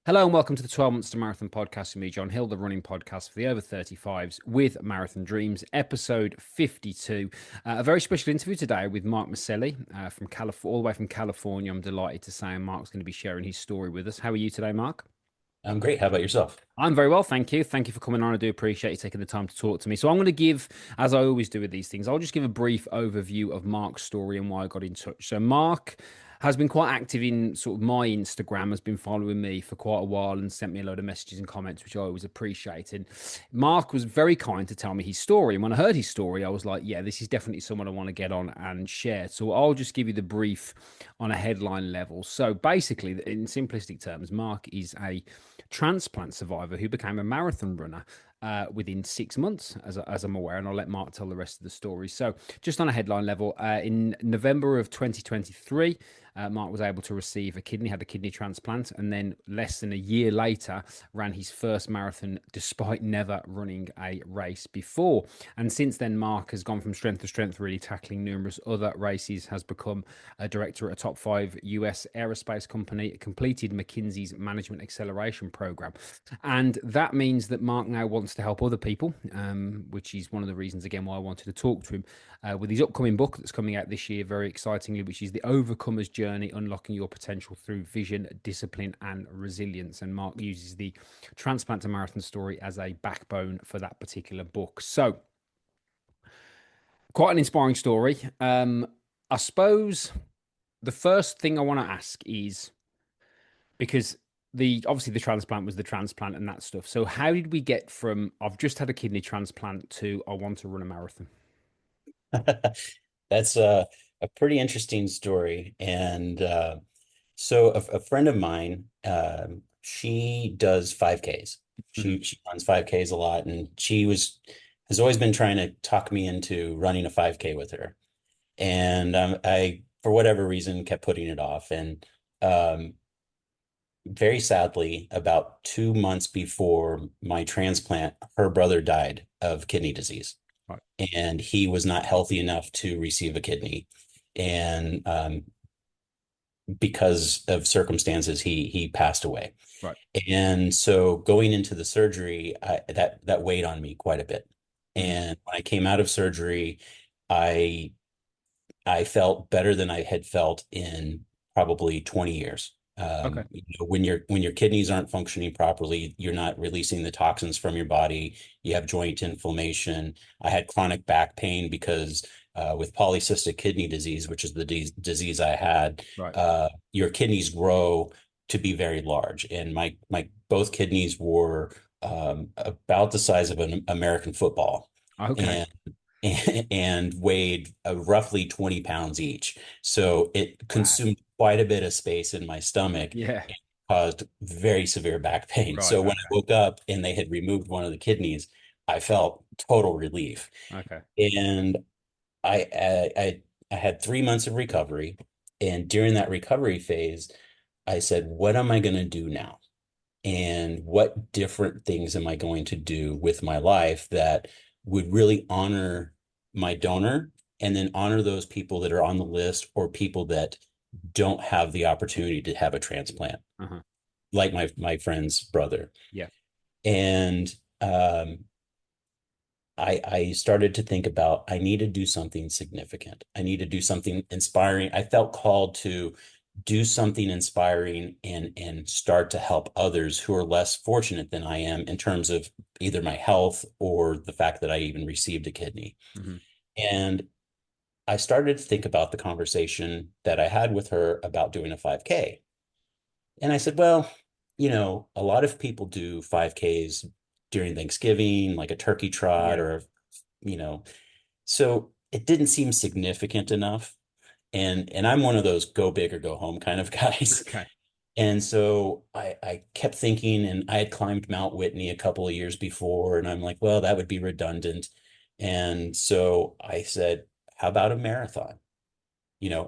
Hello and welcome to the 12 Months to Marathon podcast with me, John Hill, the running podcast for the over 35s with Marathon Dreams, episode 52. A very special interview today with Mark Maselli from California, all the way from California. I'm delighted to say, and Mark's going to be sharing his story with us. How are you today, Mark? I'm great. How about yourself? I'm very well, thank you. Thank you for coming on. I do appreciate you taking the time to talk to me. So I'm going to give, as I always do with these things, I'll just give a brief overview of Mark's story and why I got in touch. So Mark has been quite active in sort of my Instagram, has been following me for quite a while and sent me a load of messages and comments, which I always appreciate. And Mark was very kind to tell me his story. And when I heard his story, I was like, yeah, this is definitely someone I want to get on and share. So I'll just give you the brief on a headline level. So basically, in simplistic terms, Mark is a transplant survivor who became a marathon runner within 6 months, as I'm aware, and I'll let Mark tell the rest of the story. So, just on a headline level, in November of 2023, Mark was able to receive a kidney, had a kidney transplant, and then less than a year later, ran his first marathon despite never running a race before. And since then, Mark has gone from strength to strength, really tackling numerous other races, has become a director at a top five US aerospace company, completed McKinsey's management acceleration program. And that means that Mark now wants to help other people, which is one of the reasons, again, why I wanted to talk to him with his upcoming book that's coming out this year, very excitingly, which is The Overcomer's Journey Unlocking Your Potential Through Vision, Discipline, and Resilience. And Mark uses the transplant to marathon story as a backbone for that particular book. So, quite an inspiring story. I suppose the first thing I want to ask is because the obviously the transplant was the transplant and that stuff. So how did we get from I've just had a kidney transplant to I want to run a marathon? That's a pretty interesting story. And so a friend of mine, she does 5Ks. Hmm. She runs 5Ks a lot, and has always been trying to talk me into running a 5K with her. And I, for whatever reason, kept putting it off. And um, very sadly, about 2 months before my transplant, her brother died of kidney disease, Right, and he was not healthy enough to receive a kidney. And because of circumstances, he passed away. right. And so going into the surgery, that weighed on me quite a bit. Hmm. And when I came out of surgery, I I felt better than I had felt in probably 20 years. Okay. When your kidneys aren't functioning properly, you're not releasing the toxins from your body. You have joint inflammation. I had chronic back pain because with polycystic kidney disease, which is the disease I had, Right. your kidneys grow to be very large, and my both kidneys were about the size of an American football. Okay. And and weighed roughly 20 pounds each. So it Wow. consumed quite a bit of space in my stomach Yeah. and caused very severe back pain. Right. So when I Okay. woke up and they had removed one of the kidneys, I felt total relief. Okay. And I had 3 months of recovery. And during that recovery phase, I said, what am I going to do now? And what different things am I going to do with my life that would really honor my donor and then honor those people that are on the list or people that don't have the opportunity to have a transplant, Uh-huh. like my friend's brother. Yeah. And I started to think about I need to do something significant. I need to do something inspiring. I felt called to do something inspiring and start to help others who are less fortunate than I am in terms of either my health or the fact that I even received a kidney. Hmm. And I started to think about the conversation that I had with her about doing a 5K. And I said, well, a lot of people do 5Ks during Thanksgiving, like a turkey trot Yeah. or, you know, so it didn't seem significant enough. And I'm one of those go big or go home kind of guys. Okay. And so I kept thinking, and I had climbed Mount Whitney a couple of years before, and I'm like, well, that would be redundant. And so I said, how about a marathon?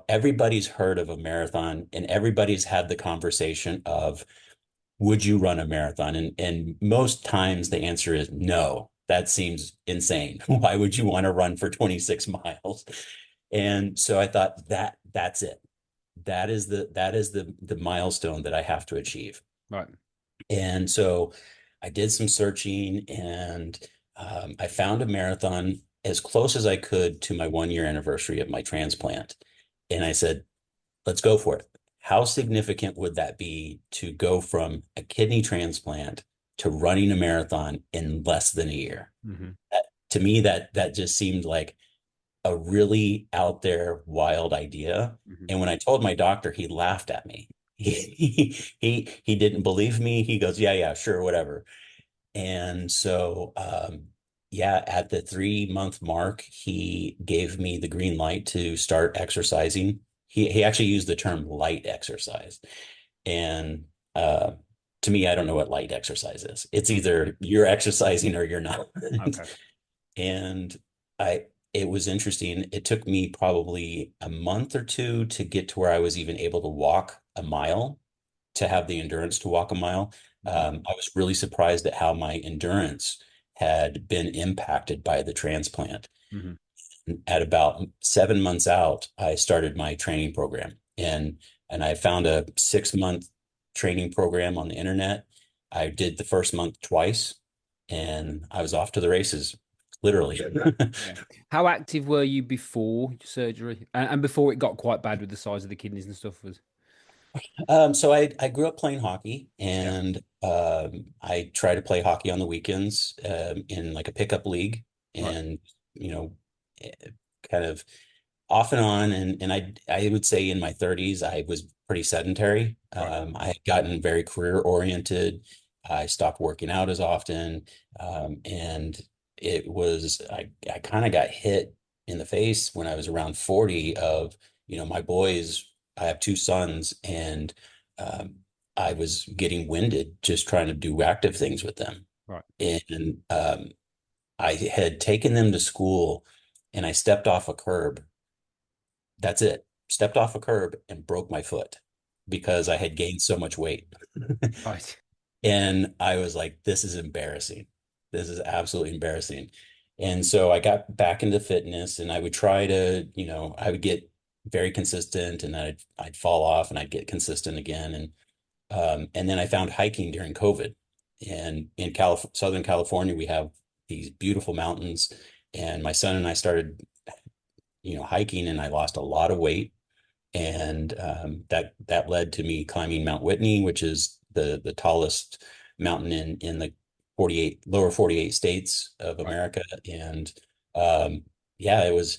Everybody's heard of a marathon and everybody's had the conversation of, would you run a marathon? And most times the answer is no. That seems insane. Why would you want to run for 26 miles? And so I thought that's it. That is the milestone that I have to achieve. Right. And so I did some searching and I found a marathon as close as I could to my 1 year anniversary of my transplant. And I said, let's go for it. How significant would that be to go from a kidney transplant to running a marathon in less than a year? Hmm. To me, that just seemed like a really out there wild idea. Hmm. And when I told my doctor, he laughed at me. He didn't believe me. He goes, yeah, yeah, sure, whatever. And so, yeah, at the 3 month mark, he gave me the green light to start exercising. He actually used the term light exercise. And to me, I don't know what light exercise is. It's Okay. either you're exercising or you're not. Okay. And I, it was interesting. It took me probably a month or two to get to where I was even able to walk a mile, to have the endurance to walk a mile. Hmm. I was really surprised at how my endurance had been impacted by the transplant. Hmm. At about 7 months out, I started my training program, and I found a 6 month training program on the internet. I did the first month twice, and I was off to the races, literally. Yeah. How active were you before your surgery and before it got quite bad with the size of the kidneys and stuff? Was So I grew up playing hockey, yeah. and I try to play hockey on the weekends in like a pickup league, Right. and you know, eh, kind of off and on. And I would say in my 30s I was pretty sedentary. Right. I had gotten very career oriented. I stopped working out as often, and it was I kind of got hit in the face when I was around 40 of my boys. I have two sons, and um, I was getting winded just trying to do active things with them. Right. And I had taken them to school, and I stepped off a curb. That's it. Stepped off a curb and broke my foot because I had gained so much weight. Right. And I was like, this is embarrassing. This is absolutely embarrassing. And so I got back into fitness, and I would try to, I would get very consistent, and I'd fall off and I'd get consistent again. And then I found hiking during COVID. And in Southern California, we have these beautiful mountains, and my son and I started, hiking, and I lost a lot of weight. And that led to me climbing Mount Whitney, which is the tallest mountain in the 48 lower 48 states of Right. America. And um, yeah, it was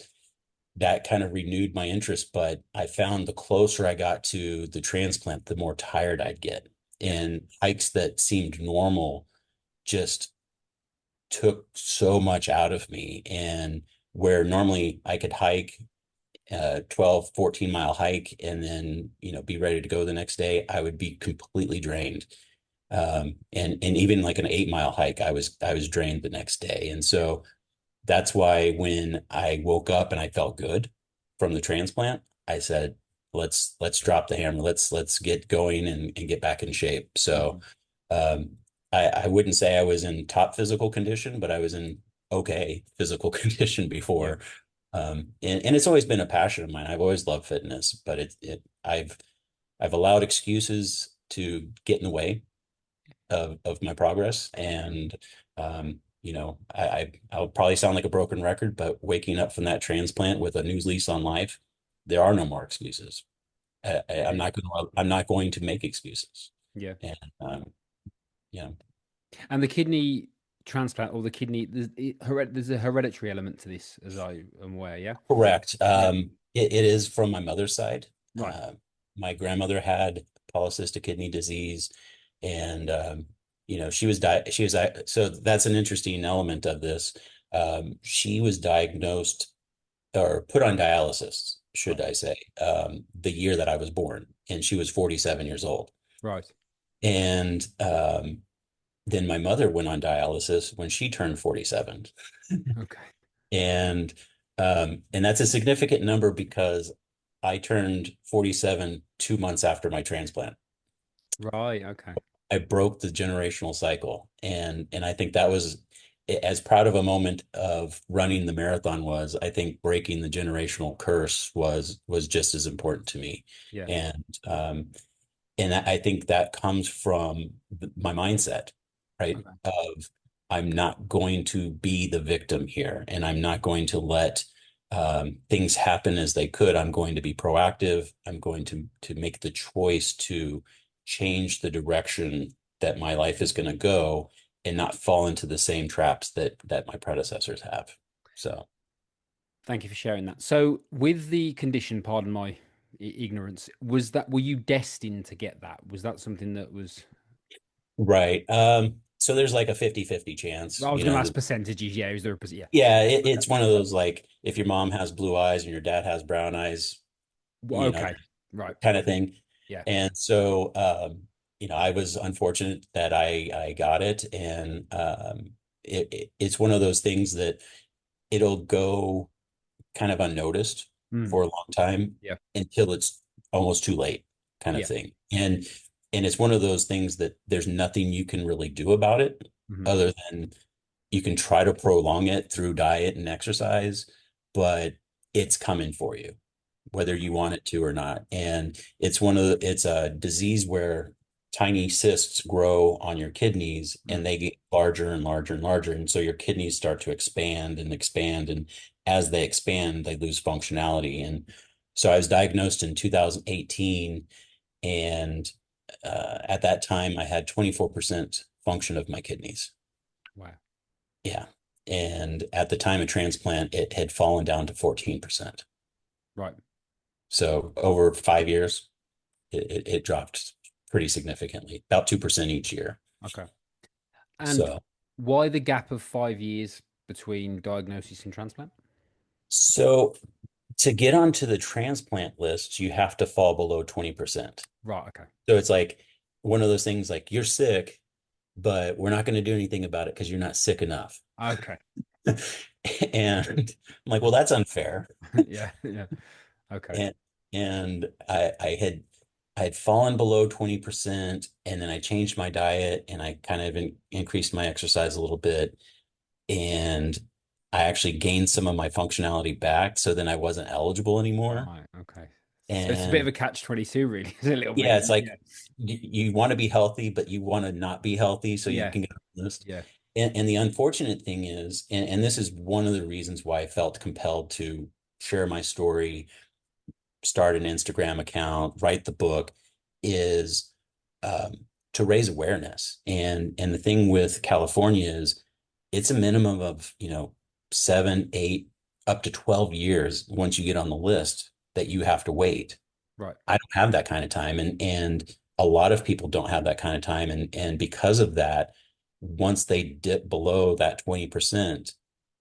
that kind of renewed my interest. But I found the closer I got to the transplant, the more tired I'd get. Yeah. And hikes that seemed normal just took so much out of me. And where normally I could hike 12, 14 mile hike and then, be ready to go the next day, I would be completely drained. And even like an 8 mile hike, I was drained the next day. And Yeah. so that's why when I woke up and I felt good from the transplant, I said, let's drop the hammer. Let's get going and get back in shape. So Hmm. um, I wouldn't say I was in top physical condition, but I was in okay physical condition Yeah. before. And it's always been a passion of mine. I've always loved fitness, but I've allowed excuses to get in the way of my progress. And I'll probably sound like a broken record, but waking up from that transplant with a new lease on life, there are no more excuses. Yeah. I'm not going to make excuses. Yeah. And yeah, And the kidney transplant or the kidney, there's a hereditary element to this, as I am aware. Yeah. correct. Yeah. It is from my mother's side. Right. My grandmother had polycystic kidney disease, and so that's an interesting element of this. She was diagnosed or put on dialysis, should Right. I say, the year that I was born, and she was 47 years old. Right. And then my mother went on dialysis when she turned 47. Okay. And that's a significant number because I turned 47 2 months after my transplant. Right. Okay. I broke the generational cycle. And I think that was as proud of a moment of running the marathon was, I think breaking the generational curse was just as important to me. Yeah. And And I think that comes from my mindset, right? Okay. Of I'm not going to be the victim here, and I'm not going to let things happen as they could. I'm going to be proactive. I'm going to make the choice to change the direction that my life is going to go, and not fall into the same traps that my predecessors have. So, Thank you for sharing that. So, with the condition, pardon my ignorance, was that, were you destined to get that? Was that something that was, right. So there's like a 50-50 chance, I was you going to know, ask percentages. Yeah, is there a yeah. yeah, Okay. it's one of those like if your mom has blue eyes and your dad has brown eyes, you know, Okay. Right. kind of thing. Yeah. And so, I was unfortunate that I got it, and it's one of those things that it'll go kind of unnoticed Mm. for a long time Yeah. until it's almost too late, kind of Yeah. thing. And it's one of those things that there's nothing you can really do about it Hmm. other than you can try to prolong it through diet and exercise, but it's coming for you, whether you want it to or not. And it's a disease where tiny cysts grow on your kidneys Mm. and they get larger and larger and larger. And so your kidneys start to expand and expand. And as they expand, they lose functionality. And so I was diagnosed in 2018. And at that time, I had 24% function of my kidneys. Wow. Yeah. And at the time of transplant, it had fallen down to 14%. Right. So over 5 years, it dropped pretty significantly, about 2% each year. Okay. And So, why the gap of 5 years between diagnosis and transplant? so to get onto the transplant list, you have to fall below 20%. Right. Okay. So it's like one of those things like you're sick, but we're not going to do anything about it because you're not sick enough. Okay. And I'm like, well, that's unfair. Yeah. Yeah. Okay. And I had fallen below 20%, and then I changed my diet and I kind of increased my exercise a little bit, and I actually gained some of my functionality back, so then I wasn't eligible anymore. Right. Okay. So it's a bit of And a catch-22, really. It's a little bit, yeah, isn't it's it? Yeah. like you want to be healthy, but you want to not be healthy so you Yeah. can get on the list. Yeah. And the unfortunate thing is, and this is one of the reasons why I felt compelled to share my story, start an Instagram account, write the book, is um, to raise awareness. And the thing with California is it's a minimum of, 7, 8, up to 12 years once you get on the list that you have to wait. Right. I don't have that kind of time, and a lot of people don't have that kind of time, and because of that, once they dip below that 20%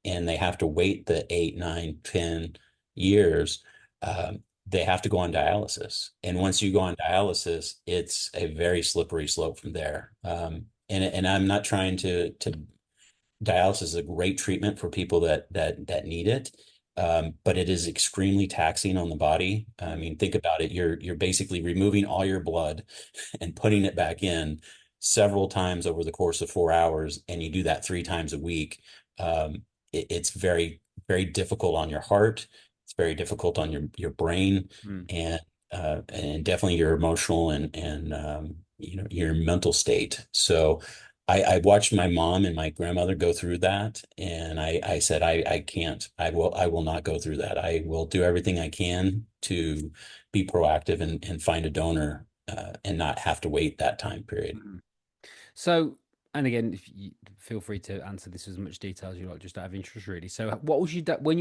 and they have to wait the 8, 9, 10 years, they have to go on dialysis. And once you go on dialysis, it's a very slippery slope from there. And I'm not trying to dialysis is a great treatment for people that need it. But it is extremely taxing on the body. I Mm. mean, think about it. You're basically removing all your blood and putting it back in several times over the course of 4 hours, and you do that 3 times a week. It's very, very difficult on your heart. It's very difficult on your brain, Mm. and definitely your emotional and your mental state. So I watched my mom and my grandmother go through that, and I said, I can't. I will not go through that. I will do everything I can to be proactive and find a donor, and not have to wait that time period. Mm. So, and again, if you feel free to answer this as much detail as you like, just out of interest, really. So, what was your when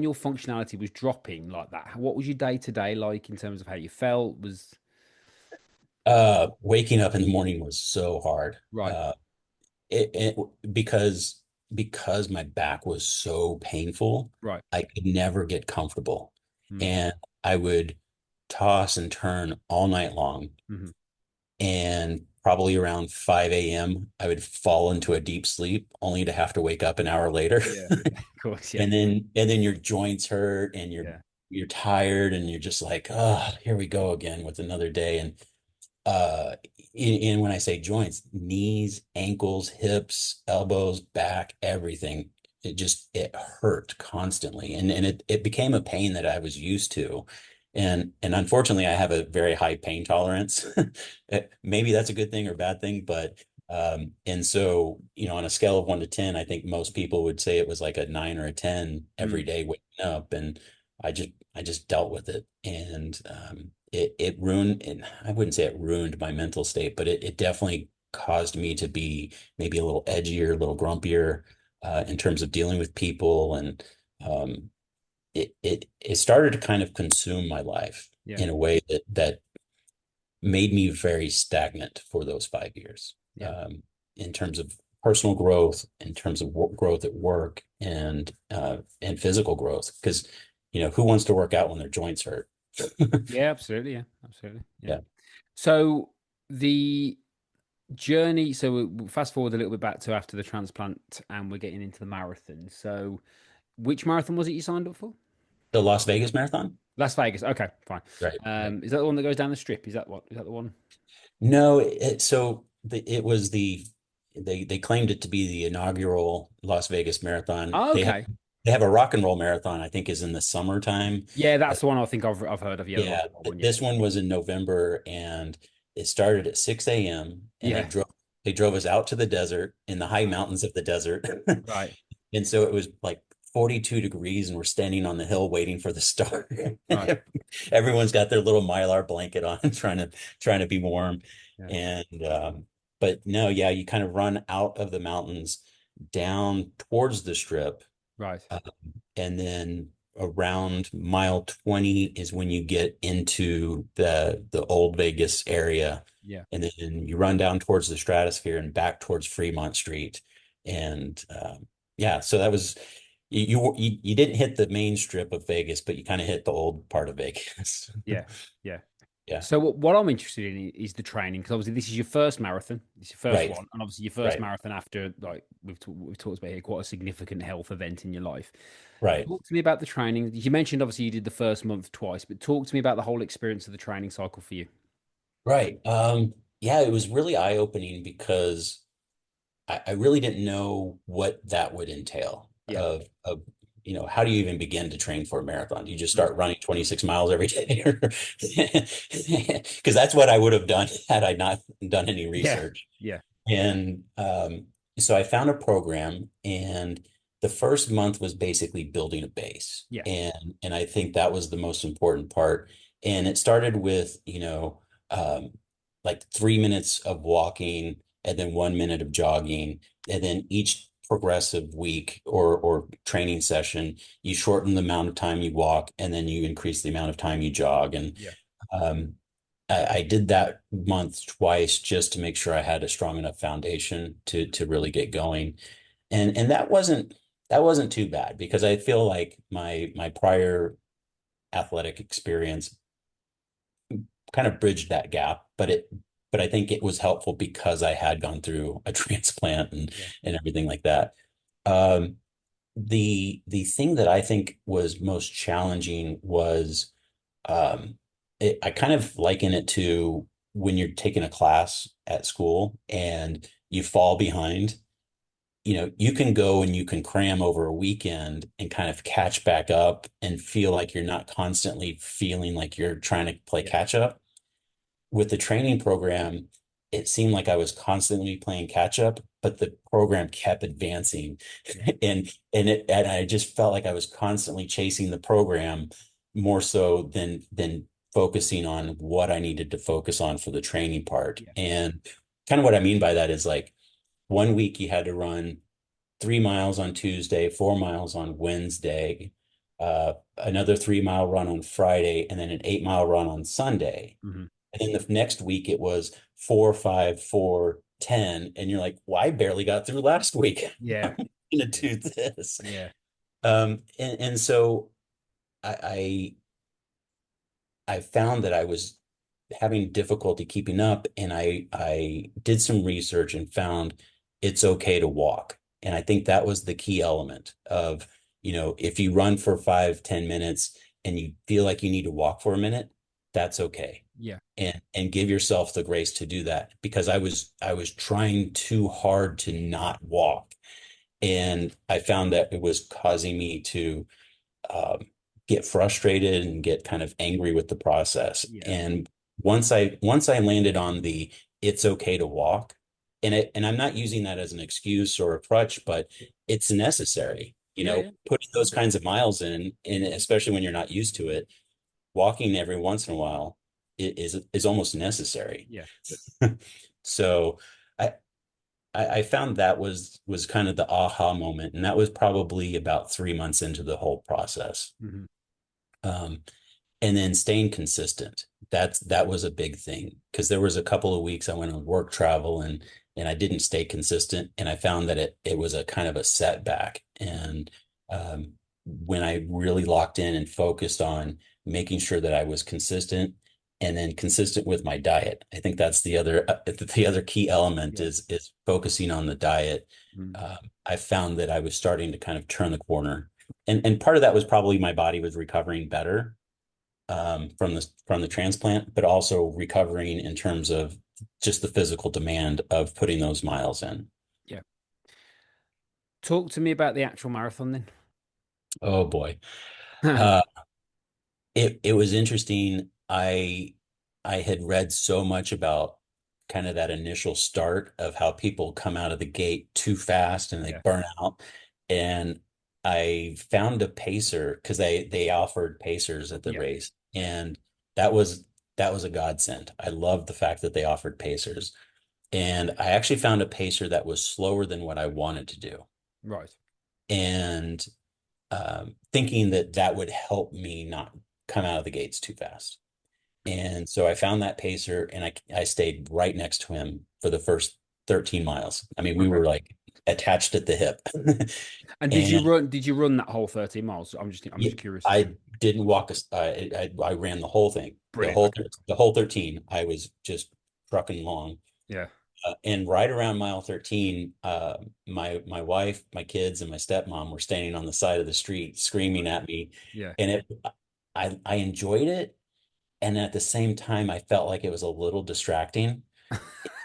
your functionality was dropping like that? What was your day to day like in terms of how you felt? Was Waking up in the morning was so hard. right, It because my back was so painful, right. I could never get comfortable. Mm. And I would toss and turn all night long. Hmm. And probably around 5 a.m., I would fall into a deep sleep only to have to wake up an hour later. Yeah, yeah, of course, yeah, And then your joints hurt and you're yeah. you're tired and you're just like, oh, here we go again with another day. And uh and when I say joints, knees, ankles, hips, elbows, back, everything, it hurt constantly, and it became a pain that I was used to. And unfortunately, I have a very high pain tolerance. Maybe that's a good thing or bad thing, but and so, on a scale of 1 to 10, I think most people would say it was like a 9 or a 10 every Mm. day waking up. And I just dealt with it. And it ruined, and I wouldn't say it ruined my mental state, but it definitely caused me to be maybe a little edgier, a little grumpier in terms of dealing with people. And um, it started to kind of consume my life Yeah. in a way that made me very stagnant for those 5 years, Yeah. in terms of personal growth, in terms of growth at work, and physical growth. Because who wants to work out when their joints hurt? Yeah, absolutely. Yeah, absolutely. Yeah. Yeah. So the journey, so we'll fast forward a little bit back to after the transplant and we're getting into the marathon. So which marathon was it you signed up for? The Las Vegas Marathon. Las Vegas. Okay, fine. Right, right. Is that the one that goes down the strip? Is that the one? No, it was they claimed it to be the inaugural Las Vegas Marathon. Oh, They have okay. they have a rock and roll marathon, I think is in the summertime. Yeah, that's the one I think I've heard of. Yeah, the rock Yeah, and roll one. Yeah. this one was in November, and it started at 6 a.m. and they Yeah. drove us out to the desert in the high mountains of the desert. Right. And so it was like 42 degrees and we're standing on the hill waiting for the start. Right. Everyone's got their little mylar blanket on trying to be warm. Yeah. And but no, yeah, you kind of run out of the mountains down towards the strip, Right. uh, and then around mile 20 is when you get into the old Vegas area. Yeah. And then you run down towards the stratosphere and back towards Fremont Street. And yeah, so that was you didn't hit the main strip of Vegas, but you kind of hit the old part of Vegas. Yeah. Yeah. Yeah, So what I'm interested in is the training because obviously this is your first marathon, it's your first right, one, and obviously your first right, marathon after like we've talked about here, quite a significant health event in your life. right, Talk to me about the training. You mentioned obviously you did the first month twice, but talk to me about the whole experience of the training cycle for you. right. Yeah, it was really eye-opening because I really didn't know what that would entail Yeah. how do you even begin to train for a marathon? Do you just Mm. start running 26 miles every day? Because that's what I would have done had I not done any Yeah. research. Yeah. And so I found a program, and the first month was basically building a base. Yeah. And I think that was the most important part. And it started with, like 3 minutes of walking and then 1 minute of jogging. And then each progressive week or training session, you shorten the amount of time you walk and then you increase the amount of time you jog. And Yeah. um, I did that month twice just to make sure I had a strong enough foundation to really get going. And that wasn't too bad because I feel like my prior athletic experience kind of bridged that gap, but I think it was helpful because I had gone through a transplant and Yeah. and everything like that. Um, the thing that I think was most challenging was I kind of liken it to when you're taking a class at school and you fall behind. You can go and you can cram over a weekend and kind of catch back up and feel like you're not constantly feeling like you're trying to play Yeah. catch up. With the training program, it seemed like I was constantly playing catch up, but the program kept advancing. Yeah. And I just felt like I was constantly chasing the program more so than focusing on what I needed to focus on for the training part. Yeah. And kind of what I mean by that is like 1 week you had to run 3 miles on Tuesday, 4 miles on Wednesday, another 3 mile run on Friday, and then an 8 mile run on Sunday. Hmm. And then the next week it was 4, 5, 4, 10. And you're like, well, I barely got through last week. Yeah. I'm gonna Yeah. do this. Yeah. And so I I found that I was having difficulty keeping up, and I did some research and found it's okay to walk. And I think that was the key element of, if you run for 5, 10 minutes and you feel like you need to walk for a minute, that's okay. Yeah. And give yourself the grace to do that because I was trying too hard to not walk. And I found that it was causing me to um, get frustrated and get kind of angry with the process. Yeah. And once I landed on the it's okay to walk, and I'm not using that as an excuse or a crutch, but it's necessary. Yeah. Yeah. Putting those kinds of miles in, and especially when you're not used to it, walking every once in a while is almost necessary. Yeah. So I I found that was kind of the aha moment, and that was probably about 3 months into the whole process. Hmm. Um, and then staying consistent. That was a big thing because there was a couple of weeks I went on work travel and I didn't stay consistent, and I found that it was a kind of a setback. And um, when I really locked in and focused on making sure that I was consistent and then consistent with my diet, I think that's the other key element Yeah. is focusing on the diet. Mm. I found that I was starting to kind of turn the corner, and part of that was probably my body was recovering better from the transplant, but also recovering in terms of just the physical demand of putting those miles in. Yeah. Talk to me about the actual marathon Oh boy. then. Uh, it was interesting. I had read so much about kind of that initial start of how people come out of the gate too fast and they Yeah. burn out. And I found a pacer because they offered pacers at the Yeah. race. And that was that was a godsend. I loved the fact that they offered pacers. And I actually found a pacer that was slower than what I wanted to do. Right. And thinking that that would help me not come out of the gates too fast. And so I found that pacer and I stayed right next to him for the first 13 miles. I mean, we Okay. were like attached at the hip. And did you And run? Did you run that whole 13 miles? I'm yeah, just curious. I didn't walk, I ran the whole thing, Brilliant. Okay. the whole 13. I was just trucking along. Yeah. And right around mile 13, my wife, my kids, and my stepmom were standing on the side of the street screaming Right. at me. Yeah. And I enjoyed it. And at the same time, I felt like it was a little distracting,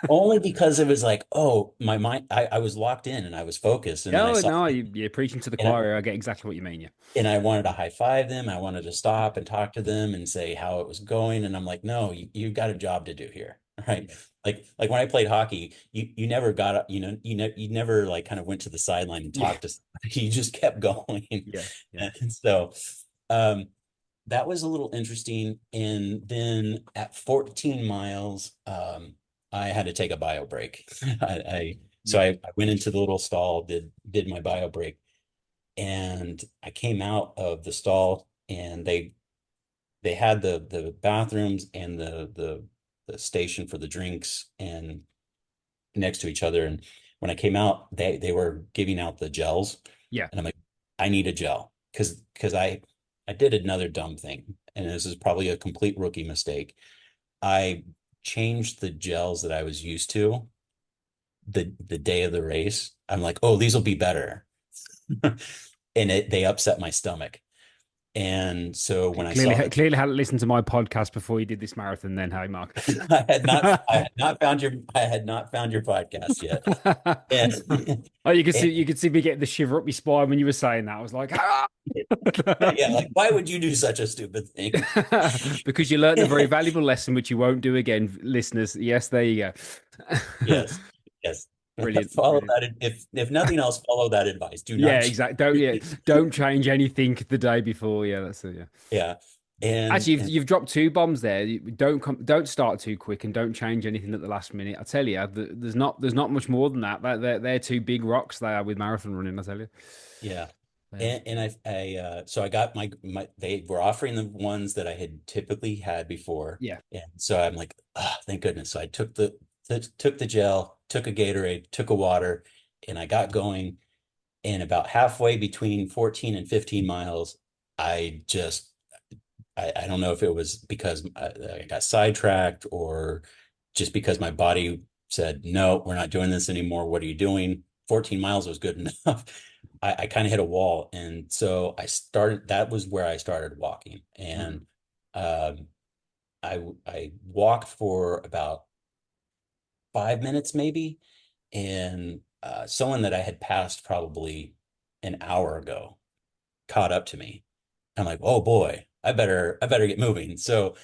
only because it was like, oh, my mind, I was locked in and I was focused. And then I Oh saw, no, you're preaching to the and I, choir. I get exactly what you mean. Yeah. and I wanted to high five them. I wanted to stop and talk to them and say how it was going. And I'm like, no, you got a job to do here. Right. Yeah. Like when I played hockey, you never got up, you never like kind of went to the sideline and Yeah. talked to somebody. You just kept going. Yeah. Yeah. And so um that was a little interesting. And then at 14 miles, I had to take a bio break. So Yeah. I went into the little stall, did my bio break, and I came out of the stall, and they had the bathrooms and the station for the drinks and next to each other. And when I came out, they were giving out the gels, Yeah. and I'm like, I need a gel because I did another dumb thing, and this is probably a complete rookie mistake. I changed the gels that I was used to the day of the race. I'm like, oh, these will be better. And they upset my stomach. And so when I Clearly, saw that clearly hadn't listened to my podcast before you did this marathon. Then, hey, Mark. I had not found your podcast yet. And Oh, you could see and you could see me getting the shiver up my spine when you were saying that. I was like, ah! yeah, like why would you do such a stupid thing? Because you learned a very valuable lesson, which you won't do again, listeners. Yes, there you go. Yes, yes. Brilliant, Follow brilliant. that. If nothing else, follow that advice. Do Yeah, not exactly. Don't yeah, don't change anything the day before. Yeah, that's it. Yeah. yeah. And Actually, and you've dropped two bombs there. Don't start too quick and don't change anything at the last minute. I tell you, there's not much more than that. They're two big rocks they are with marathon running. I tell you. yeah. Yeah. And so I got my they were offering the ones that I had typically had before. Yeah. And so I'm like, ah, thank goodness. So I took the gel, took a Gatorade, took a water, and I got going. And about halfway between 14 and 15 miles, I just I don't know if it was because I got sidetracked or just because my body said, no, we're not doing this anymore. What are you doing? 14 miles was good enough. I kind of hit a wall. And so that was where I started walking. Mhm. And um, I walked for about 5 minutes maybe. And someone that I had passed probably an hour ago caught up to me. I'm like, oh boy, I better get moving. So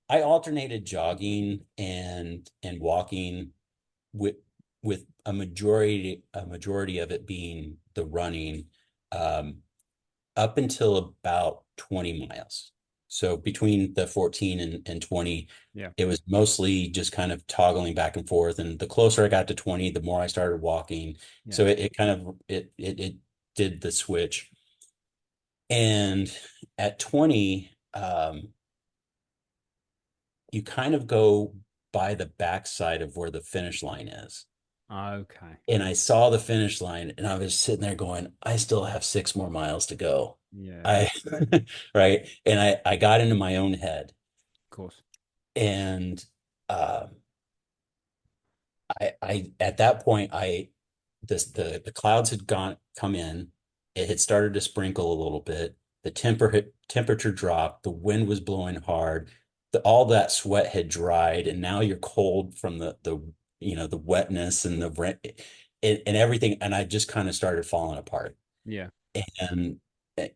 I alternated jogging and walking with with a majority of it being the running, um, up until about 20 miles. So between the 14 and 20, Yeah. it was mostly just kind of toggling back and forth. And the closer I got to 20, the more I started walking. Yeah. So it kind of it did the switch. And at 20, you kind of go by the backside of where the finish line is. Okay. And I saw the finish line and I was sitting there going, I still have 6 more miles to go. Yeah. I, right. And I got into my own head Of course. and, at that point, the clouds had come in. It had started to sprinkle a little bit. The temperature dropped. The wind was blowing hard. All that sweat had dried, and now you're cold from the wetness and and everything. And I just kind of started falling apart. Yeah. And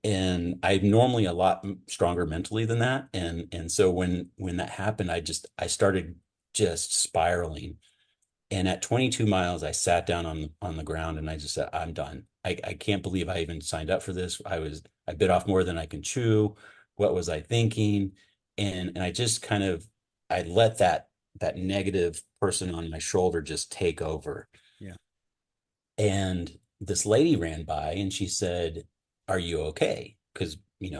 and I'm normally a lot stronger mentally than that. And so when that happened, I started just spiraling. And at 22 miles, I sat down on the ground and I just said, I'm done. I can't believe I even signed up for this. I bit off more than I can chew. What was I thinking? And I just kind of I let that negative person on my shoulder just take over. Yeah. And this lady ran by and she said, "Are you okay?" Because,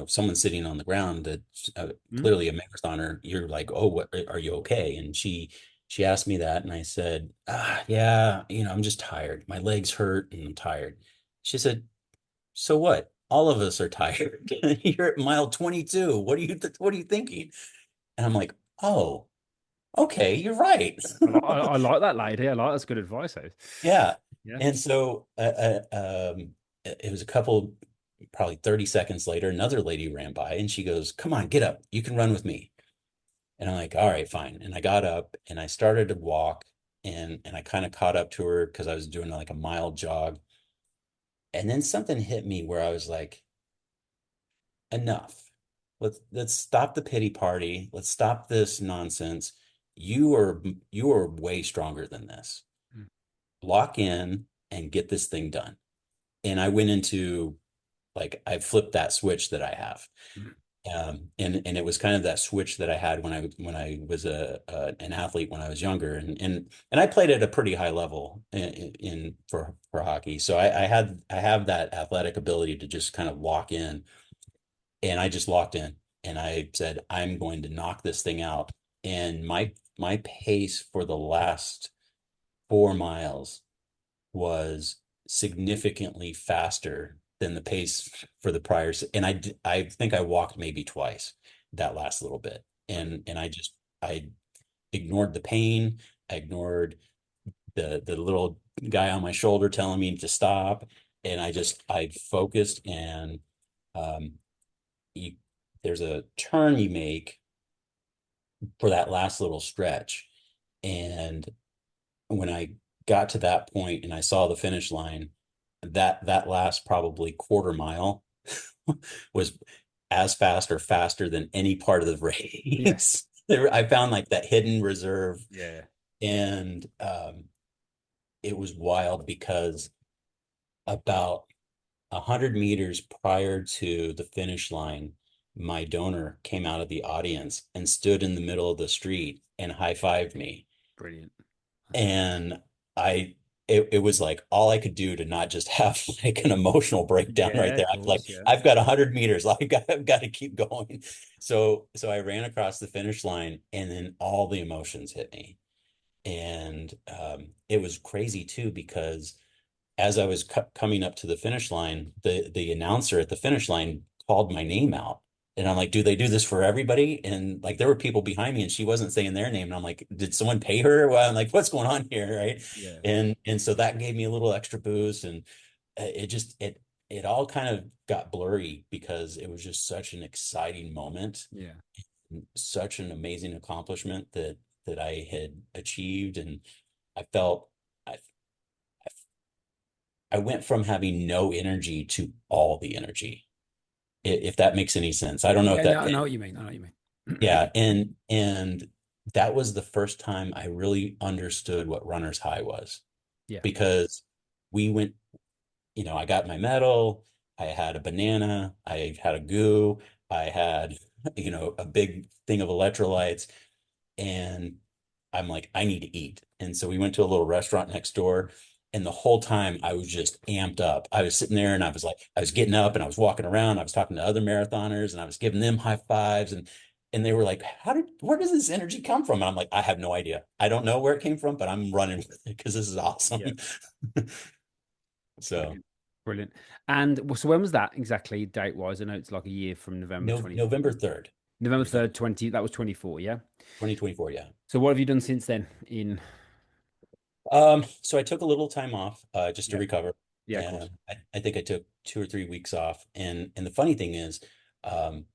someone sitting on the ground that's Mm. clearly a marathoner, you're like, "Oh, what are you okay?" And she asked me that, and I said, yeah, I'm just tired. My legs hurt and I'm tired. She said, "So what? All of us are tired. You're at mile 22. What are you thinking?" And I'm like, "Oh, okay, you're right." I like that lady. I like that's good advice, eh? Yeah. Yeah. And so it was a couple, probably 30 seconds later, another lady ran by and she goes, "Come on, get up. You can run with me." And I'm like, "All right, fine." And I got up and I started to walk and I kind of caught up to her because I was doing like a mile jog. And then something hit me where I was like, enough. Let's stop the pity party. Let's stop this nonsense. You are way stronger than this. Mm. Lock in and get this thing done. And I went into like I flipped that switch that I have. Mm. And it was kind of that switch that I had when I was an athlete when I was younger, and I played at a pretty high level for hockey. So I have that athletic ability to just kind of lock in, and I just locked in, and I said I'm going to knock this thing out. And my pace for the last 4 miles was significantly faster than the pace for the prior. And I think I walked maybe twice that last little bit. And I ignored the pain. I ignored the little guy on my shoulder telling me to stop. And I focused and, um, you, there's a turn you make for that last little stretch. And when I got to that point and I saw the finish line, that last probably quarter mile was as fast or faster than any part of the Yeah. race. I found like that hidden reserve, Yeah. and it was wild because about 100 meters prior to the finish line, my donor came out of the audience and stood in the middle of the street and high-fived me. Brilliant. That's good. And I it was like all I could do to not just have like an emotional breakdown right Yeah, there. of I'm like, course. Yeah. I've got 100 meters. I've got to keep going. So I ran across the finish line and then all the emotions hit me. And it was crazy too, because as I was coming up to the finish line, the announcer at the finish line called my name out. And I'm like, do they do this for everybody? And like there were people behind me and she wasn't saying their name. And I'm like, did someone pay her? Well, I'm like, what's going on here? Right. Yeah. And so that gave me a little extra boost. And it all kind of got blurry because it was just such an exciting moment, Yeah. such an amazing accomplishment that I had achieved. And I felt I I went from having no energy to all the energy. if that makes any sense. I don't know if Yeah, no, that, I know what you mean. I know what you yeah. mean. And that was the first time I really understood what runner's high was, Yeah. because we went, I got my medal, I had a banana, I had a goo, I had, a big thing of electrolytes, and I'm like, I need to eat. And so we went to a little restaurant next door. And the whole time I was just amped up. I was sitting there and I was like, I was getting up and I was walking around. I was talking to other marathoners and I was giving them high fives. And they were like, where does this energy come from? And I'm like, I have no idea. I don't know where it came from, but I'm running with it because this is Yeah. awesome. So Brilliant. Brilliant. And so when was that exactly date wise? I know it's like a year from November no, 20, November 3rd, November November 3rd, 20, that was 24, yeah? 2024. Yeah. So what have you done since then in So I took a little time off, just to Yeah. recover. Yeah, of course. And I think I took 2 or 3 weeks off. And the funny thing is, um,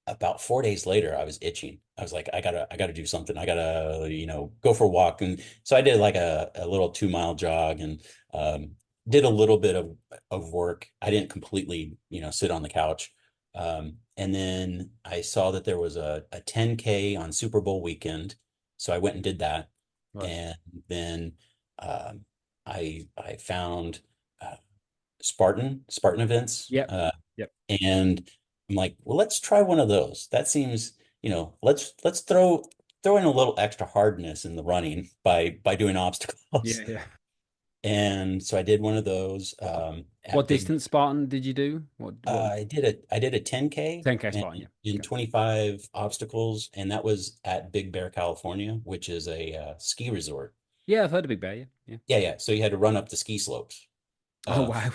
about 4 days later, I was itching. I was like, I gotta do something. I gotta, go for a walk. And so I did like a little 2 mile jog and did a little bit of work. I didn't completely, sit on the couch. And then I saw that there was a 10K on Super Bowl weekend. So I went and did that. Right. And then um, I found uh, Spartan events, Yep. Yep. and I'm like, well, let's try one of those. That seems, let's throw in a little extra hardness in the running by doing obstacles. Yeah, yeah. And so I did one of those What at Big. distance Spartan did you do? What I did a 10K 10K and Spartan, yeah. in Okay. 25 obstacles, and that was at Big Bear, California, which is a ski resort. Yeah, I've heard of Big Bear, yeah. Yeah. Yeah, yeah. So you had to run up the ski slopes. Oh Uh, wow.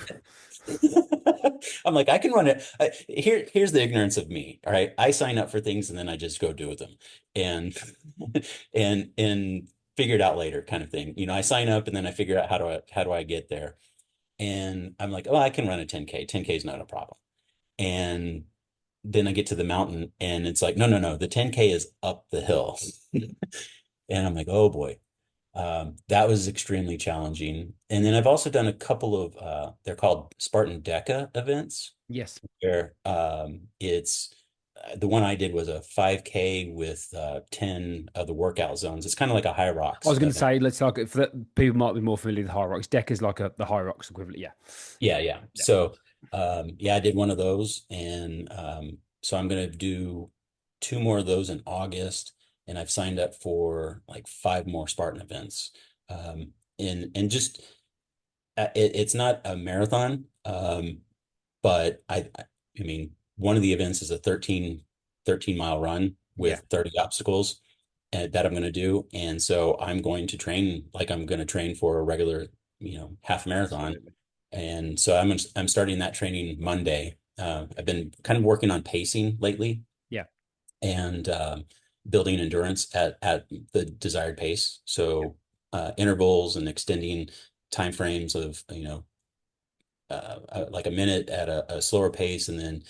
I'm like, I can run it. Here's the ignorance of me. All right, I sign up for things and then I just go do them, and and figure it out later, kind of thing. I sign up and then I figure out how do I get there, and I'm like, oh, I can run a 10K. 10K is not a problem. And then I get to the mountain and it's like, no, no, no, the 10K is up the hill, and I'm like, oh boy. That was extremely challenging. And then I've also done a couple of they're called Spartan Deca events, Yes. where it's the one I did was a 5K with 10 of the workout zones. It's kind of like a high I rocks was going to event. say, let's talk for that people might be more familiar with High Rocks. Deck is like the High Rocks equivalent. Yeah. Yeah, yeah. Yeah. So yeah, I did one of those, and so I'm gonna do two more of those in August, and I've signed up for like five more Spartan events. And just it's not a marathon, but I mean, one of the events is a 13 mile run Yeah. with 30 obstacles that I'm going to do. And so I'm going to train like I'm going to train for a regular, half marathon. Absolutely. And so I'm starting that training Monday. I've been kind of working on pacing lately Yeah. and building endurance at the desired pace. Yeah. So intervals and extending time frames of, like a minute at a slower pace, and then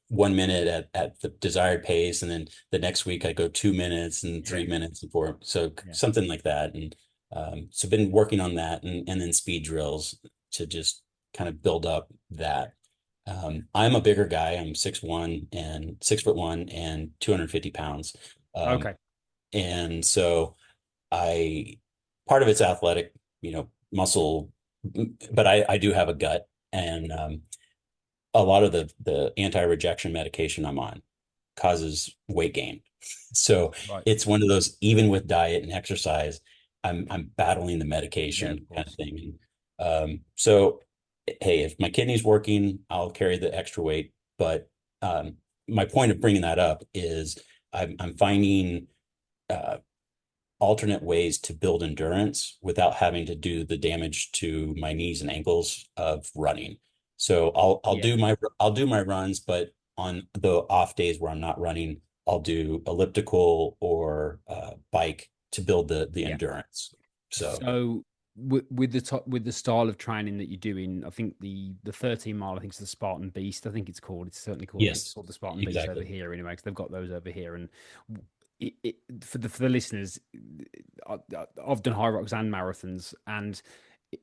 1 minute at the desired pace, and then the next week I go 2 minutes and Yeah. 3 minutes and four, so Yeah. something like that. And so been working on that, and then speed drills to just kind of build up Yeah. that. I'm a bigger guy. I'm 6'1" and 6'1" and 250 pounds. Um, Okay. and so I part of it's athletic, muscle, but I do have a gut, and a lot of the anti-rejection medication I'm on causes weight gain. So Right. it's one of those, even with diet and exercise, I'm battling the Yeah, of medication kind of course. thing. So hey, if my kidney's working, I'll carry the extra weight. But my point of bringing that up is I'm finding uh, alternate ways to build endurance without having to do the damage to my knees and ankles of running. So Yeah. I'll do my runs, but on the off days where I'm not running, I'll do elliptical or bike to build the Yeah. endurance. So So with the top with the style of training that you're doing, I think the 13 mile, I think it's the Spartan Beast. I think it's called. It's certainly called. I think it's yes, called the Spartan Beast over exactly. here anyway, because they've got those over here. And for the listeners, I've done high rocks and marathons, and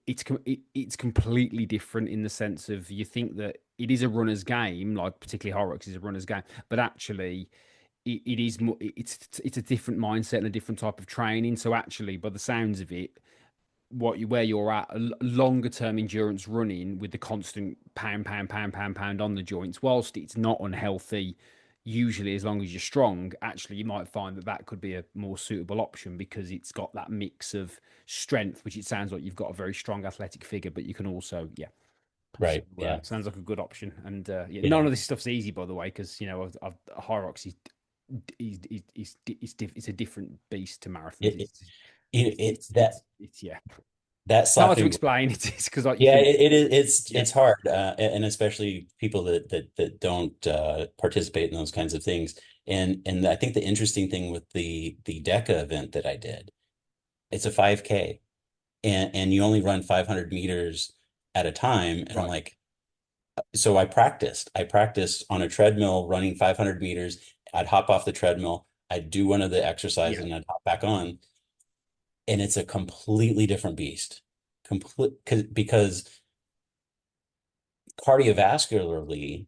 it's completely different in the sense of you think that it is a runner's game, like particularly Horrocks is a runner's game, but actually it is more it's a different mindset and a different type of training. So actually, by the sounds of it, where you're at, longer term endurance running with the constant pound on the joints, whilst it's not unhealthy. Usually, as long as you're strong, actually, you might find that that could be a more suitable option because it's got that mix of strength, which it sounds like you've got a very strong athletic figure, but you can also, yeah. So Right. Yeah. sounds like a good option. And yeah, none Yeah. of this stuff's easy, by the way, because Hyrox it's a different beast to marathons. It, it, that It's yeah. that It's hard to slapping. explain. It's because like you Yeah, think, it is. yeah, It's hard, and especially people that don't participate in those kinds of things. And I think the interesting thing with the DECA event that I did, it's a 5K, and you only run 500 meters at a time. And I'm right, like, so I practiced on a treadmill running 500 meters. I'd hop off the treadmill, I'd do one of the exercises, yeah, and I'd hop back on, and it's a completely different beast. Because cardiovascularly,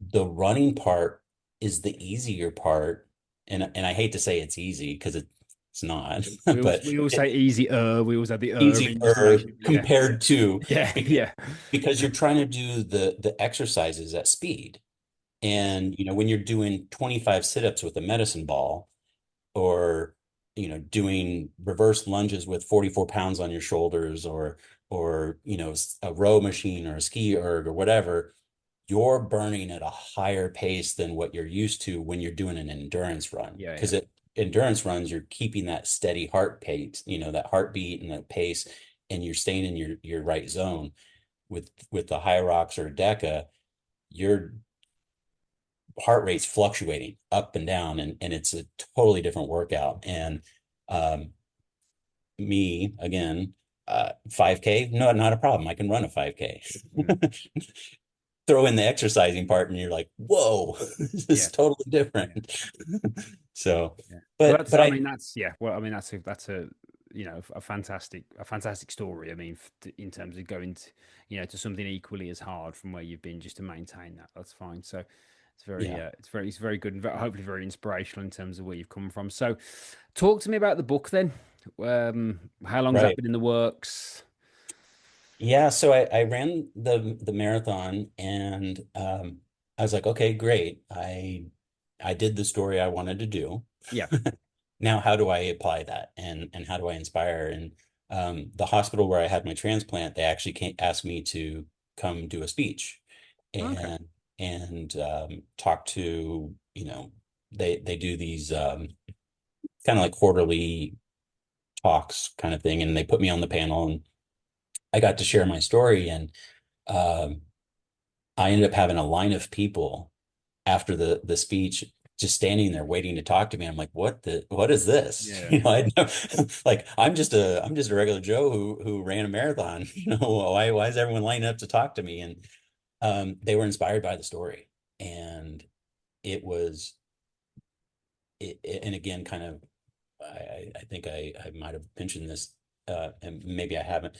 the running part is the easier part. And I hate to say it's easy because it's not, but we all say easy. We always have the in just to make easier sure. Yeah, compared to yeah, because yeah, because you're trying to do the exercises at speed. And when you're doing 25 sit-ups with a medicine ball, or doing reverse lunges with 44 pounds on your shoulders, or a row machine or a ski erg or whatever, you're burning at a higher pace than what you're used to when you're doing an endurance run. yeah, Because yeah, at endurance runs, you're keeping that steady heart pace, that heartbeat and that pace, and you're staying in your right zone. With the high rocks or DECA, your heart rate's fluctuating up and down, and it's a totally different workout. And um, me again, 5K, no, not a problem. I can run a 5K. mm, Throw in the exercising part and you're like, whoa, this is yeah, totally yeah. different. So, Yeah. Well, but that's. but I I mean, that's yeah. Well, I mean, that's a a fantastic story. I mean, in terms of going to to something equally as hard from where you've been, just to maintain that. That's fine. So yeah, it's very good and hopefully very inspirational in terms of where you've come from. So, talk to me about the book then. How long's that right. been in the works? Yeah, so I ran the marathon, and I was like, okay, great. I did the story I wanted to do. Yeah. Now, how do I apply that, and how do I inspire? And the hospital where I had my transplant, they actually came, asked me to come do a speech Okay. and talk to, they do these kind of like quarterly talks kind of thing, and they put me on the panel, and I got to share my story. And um, I ended up having a line of people after the speech, just standing there waiting to talk to me. I'm like, what is this? Yeah. Like, I'm just a regular Joe who ran a marathon. Why is everyone lining up to talk to me? And they were inspired by the story. And it was and again, kind of, I think I might have mentioned this, and maybe I haven't.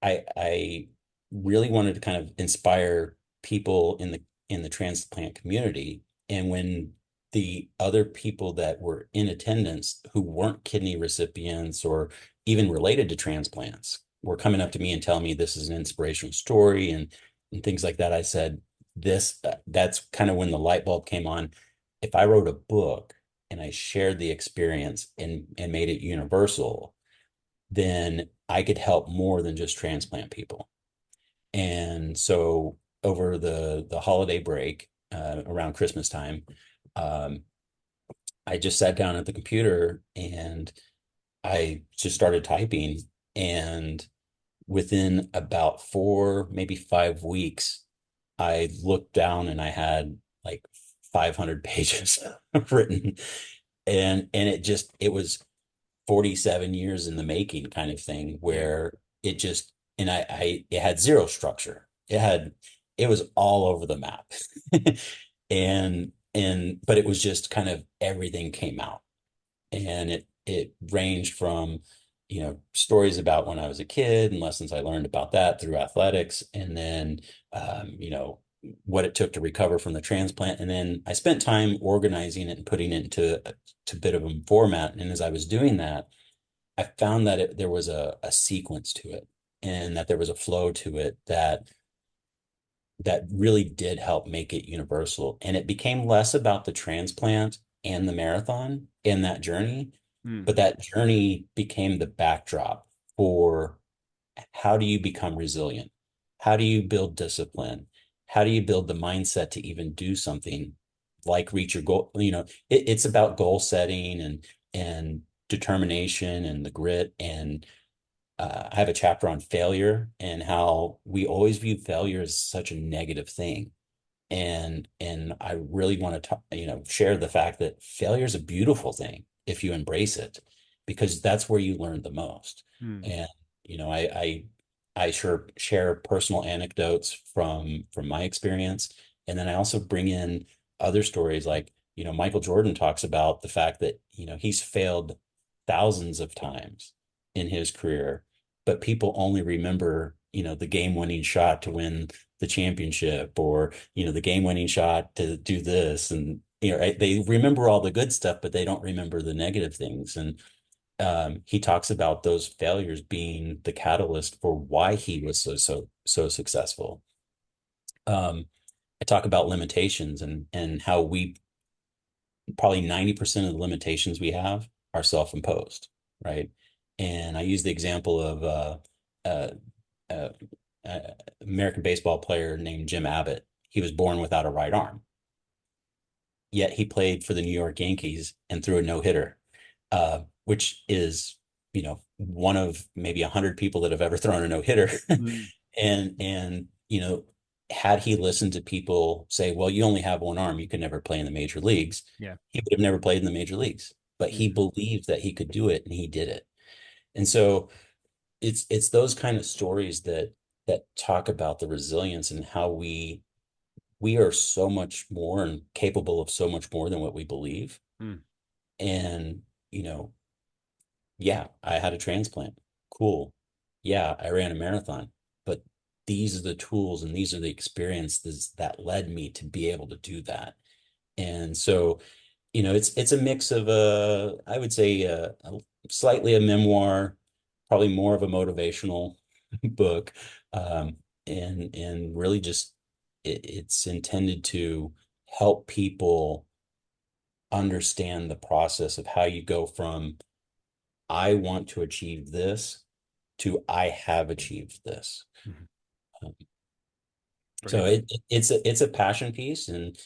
I really wanted to kind of inspire people in the transplant community. And when the other people that were in attendance who weren't kidney recipients or even related to transplants were coming up to me and telling me this is an inspirational story, and things like that, I said, that's kind of when the light bulb came on. If I wrote a book and I shared the experience and made it universal, then I could help more than just transplant people. And so over the holiday break, around Christmas time, um, I just sat down at the computer and I just started typing. And within about 4, maybe 5 weeks, I looked down and I had like 500 pages written. And it was 47 years in the making kind of thing, Yeah. where it just, and it had zero structure. It was all over the map. But it was just kind of everything came out. And it ranged from stories about when I was a kid and lessons I learned about that through athletics, and then, what it took to recover from the transplant. And then I spent time organizing it and putting it into to a bit of a format. And as I was doing that, I found that there was a sequence to it, and that there was a flow to it that really did help make it universal. And it became less about the transplant and the marathon in that journey, Mm. but that journey became the backdrop for how do you become resilient? How do you build discipline? How do you build the mindset to even do something like reach your goal? It's about goal setting and determination and the grit. And I have a chapter on failure and how we always view failure as such a negative thing. And I really want to share the fact that failure is a beautiful thing if you embrace it, because that's where you learn the most. Mm. And I sure share personal anecdotes from my experience, and then I also bring in other stories like, Michael Jordan talks about the fact that, he's failed thousands of times in his career, but people only remember, the game-winning shot to win the championship, or the game-winning shot to do this. And they remember all the good stuff, but they don't remember the negative things. And he talks about those failures being the catalyst for why he was so successful. um, I talk about limitations, and how we probably 90% of the limitations we have are self-imposed, right? And I use the example of uh, uh, uh, American baseball player named Jim Abbott. He was born without a right arm, yet he played for the New York Yankees and threw a no-hitter, which is, one of maybe 100 people that have ever thrown a no-hitter. Mm. And had he listened to people say, well, you only have one arm, you can never play in the major leagues, Yeah. he would have never played in the major leagues. But he Yeah. believed that he could do it, and he did it. And so it's those kind of stories that talk about the resilience and how we are so much more and capable of so much more than what we believe. Mm. And, yeah, I had a transplant. Cool. Yeah, I ran a marathon, but these are the tools and these are the experiences that led me to be able to do that. And so, it's a mix of I would say slightly a memoir, probably more of a motivational book, um, and really just it's intended to help people understand the process of how you go from I want to achieve this to I have achieved this. Mhm. Um, so Brilliant. it's a passion piece, and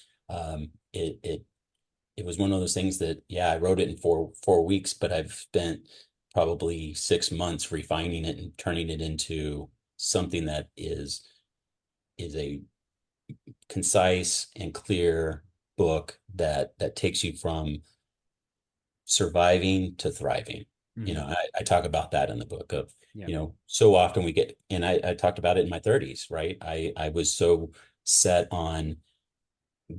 it was one of those things that, yeah, I wrote it in four weeks, but I've spent probably 6 months refining it and turning it into something that is a concise and clear book that takes you from surviving to thriving. Mhm. I talk about that in the book of, Yeah. so often we get, and I talked about it in my 30s, right? I was so set on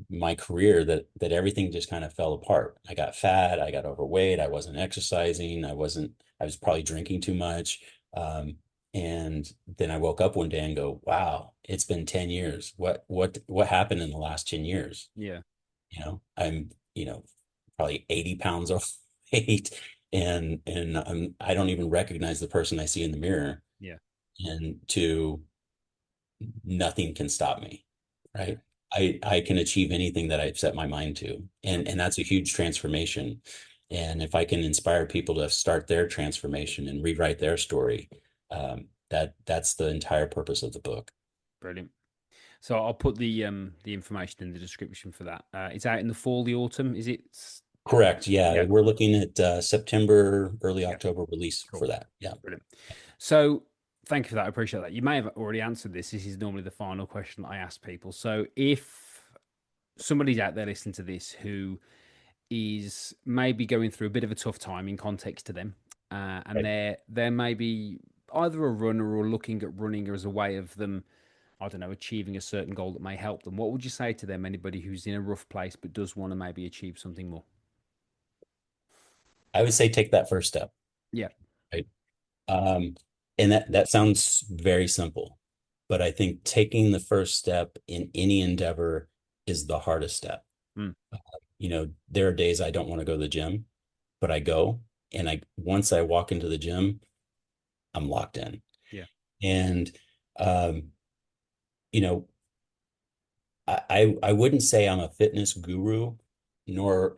my career that everything just kind of fell apart. I got fat, I got overweight, I wasn't exercising, I was probably drinking too much. And then I woke up one day and go, wow, it's been 10 years. What happened in the last 10 years? Yeah. I'm, probably 80 pounds overweight, and I don't even recognize the person I see in the mirror. Yeah. And to nothing can stop me, Yeah. right? I can achieve anything that I've set my mind to. And that's a huge transformation. And if I can inspire people to start their transformation and rewrite their story, that's the entire purpose of the book. Brilliant. So I'll put the information in the description for that. It's out in the fall, the autumn. Is it? Correct. Yeah, Yeah. we're looking at September, early Yeah. October release Cool. for that. Yeah. Brilliant. So thank you for that. I appreciate that. You may have already answered this. This is normally the final question that I ask people. So if somebody's out there listening to this who is maybe going through a bit of a tough time in context to them, and Right. they're maybe either a runner or looking at running as a way of them, I don't know, achieving a certain goal that may help them. What would you say to them? Anybody who's in a rough place but does want to maybe achieve something more? I would say take that first step, Yeah. right? Um, and that sounds very simple, but I think taking the first step in any endeavor is the hardest step. Mm, There are days I don't want to go to the gym, but I go, and once I walk into the gym, I'm locked in. yeah. And um, you know, I wouldn't say I'm a fitness guru, nor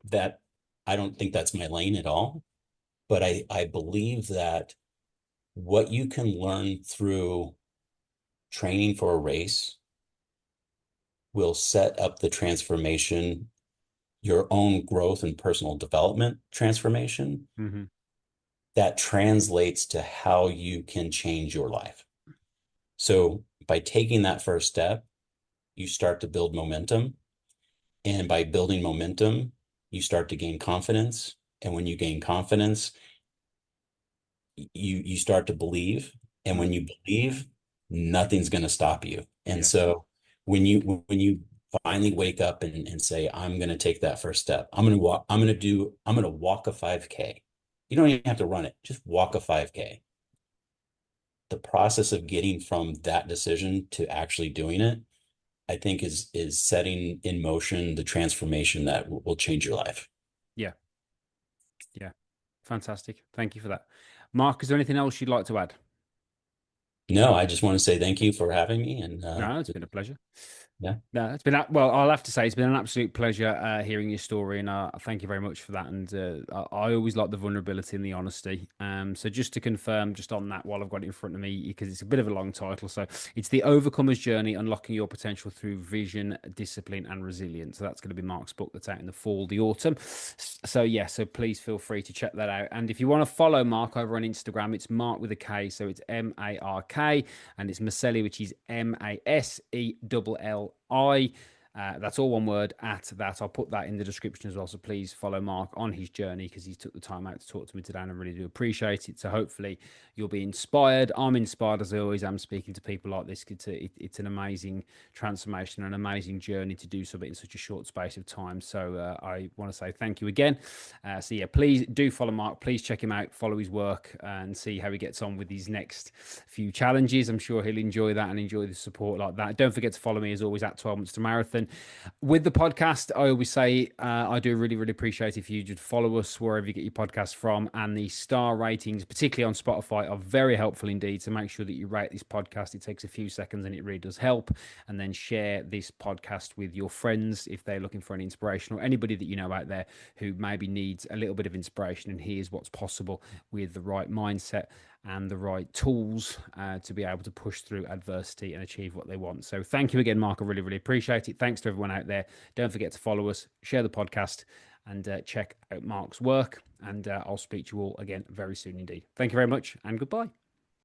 that I don't think that's my lane at all. But I believe that what you can learn through training for a race will set up the transformation, your own growth and personal development transformation Hmm. that translates to how you can change your life. So by taking that first step, you start to build momentum. And by building momentum, you start to gain confidence. And when you gain confidence, you start to believe. And Mm, when you believe, nothing's going to stop you. And yeah. so when you finally wake up and say, I'm going to take that first step, I'm going to walk a 5K. You don't even have to run it, just walk a 5K. The process of getting from that decision to actually doing it, I think is setting in motion the transformation that will change your life. Yeah. Yeah. Fantastic. Thank you for that. Mark, is there anything else you'd like to add? No, I just want to say thank you for having me. And No, it's been a pleasure. yeah, No, it's been well. I'll have to say it's been an absolute pleasure hearing your story, and thank you very much for that. And I always like the vulnerability and the honesty. So just to confirm, just on that, while I've got it in front of me, because it's a bit of a long title, so it's the Overcomer's Journey: Unlocking Your Potential Through Vision, Discipline, and Resilience. So that's going to be Mark's book that's out in the fall, the autumn. So yeah, so please feel free to check that out. And if you want to follow Mark over on Instagram, it's Mark with a K, so it's Mark, and it's Maselli, which is Maselli. That's all one word at that. I'll put that in the description as well. So please follow Mark on his journey because he took the time out to talk to me today and I really do appreciate it. So hopefully you'll be inspired. I'm inspired as I always am speaking to people like this. It's an amazing transformation, an amazing journey to do something in such a short space of time. So I want to say thank you again. So yeah, please do follow Mark. Please check him out, follow his work and see how he gets on with his next few challenges. I'm sure he'll enjoy that and enjoy the support like that. Don't forget to follow me as always at 12 Months to Marathon. With the podcast, I always say I do really, really appreciate if you just follow us wherever you get your podcast from. And the star ratings, particularly on Spotify, are very helpful indeed. So make sure that you rate this podcast. It takes a few seconds and it really does help. And then share this podcast with your friends if they're looking for an inspiration or anybody that you know out there who maybe needs a little bit of inspiration and here's what's possible with the right mindset and the right tools to be able to push through adversity and achieve what they want. So thank you again, Mark. I really, really appreciate it. Thanks to everyone out there. Don't forget to follow us, share the podcast, and check out Mark's work. And I'll speak to you all again very soon indeed. Thank you very much and goodbye.